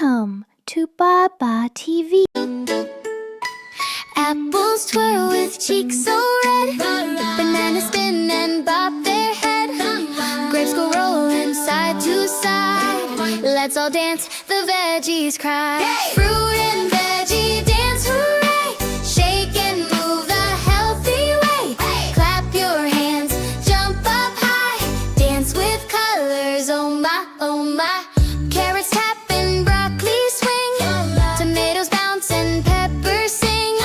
Welcome to Baba TV. Apples twirl with cheeks so red. Bananas spin and bob their head. Grapes go rolling side to side. Let's all dance, the veggies cry. Fruit and veggie dance, hooray! Shake and move the healthy way. Clap your hands, jump up high. Dance with colors, oh my, oh my. Carrots tap and broccoli swing. Tomatoes bounce and peppers sing.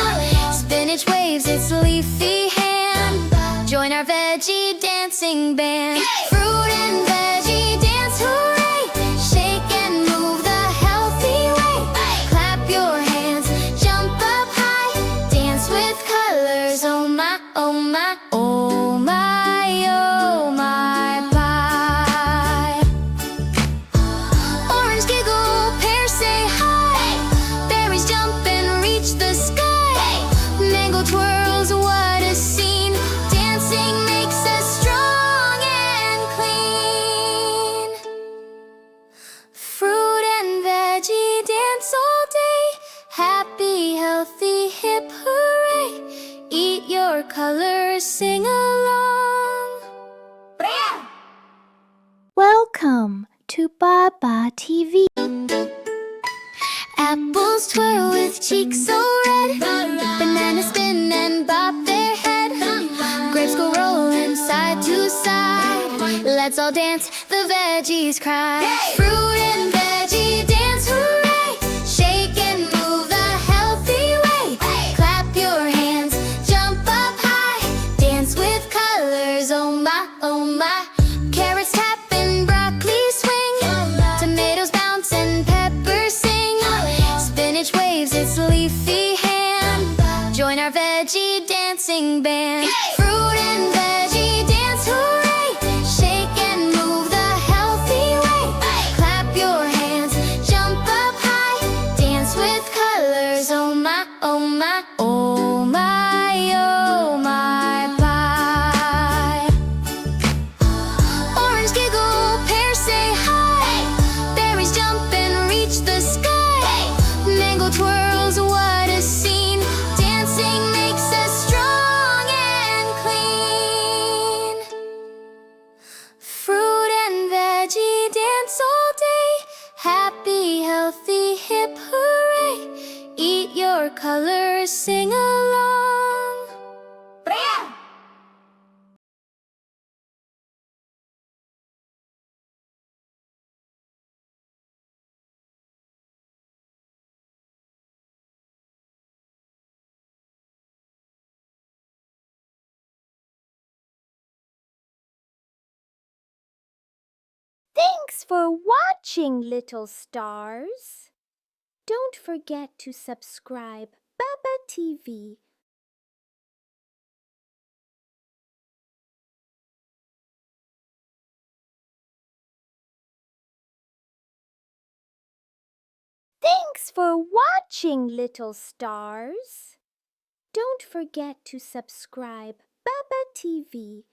Spinach waves its leafy hand. Join our veggie dancing band. Fruit and veggie dance, hooray! Shake and move the healthy way. Clap your hands, jump up high. Dance with colors, oh my, oh my, oh my, oh my pie. Orange giggle, pears say hi. Berries jump and reach the sky. Mango twirls, what a scene. Dancing makes us strong and clean. Fruit and veggie dance all day. Happy, healthy, hip, hooray. Eat your colors, sing along. Welcome to Baba TV. Apples twirl with cheeks so red. Bananas spin and bob their head. Grapes go rolling side to side. Let's all dance, the veggies cry. Fruit and veggie dance, hooray! Shake and move the healthy way. Clap your hands, jump up high. Dance with colors, oh my, oh my. Carrots tap and broccoli swing. Tomatoes bounce and peppers sing. Spinach waves its leafy hand. Join our veggie dancing band. Fruit and veggie dance, hooray! Shake and move the healthy way. Clap your hands, jump up high. Dance with colors, oh my, oh my, oh my, oh my pie. Orange giggle, pears say hi. Berries jump and reach the sky. Mango twirls, what a scene. Dancing makes us strong and clean. Fruit and veggie dance all day. Happy, healthy, hip, hooray. Eat your colors, sing along. Thanks for watching, little stars. Don't forget to subscribe Baba TV. Thanks for watching, little stars. Don't forget to subscribe Baba TV.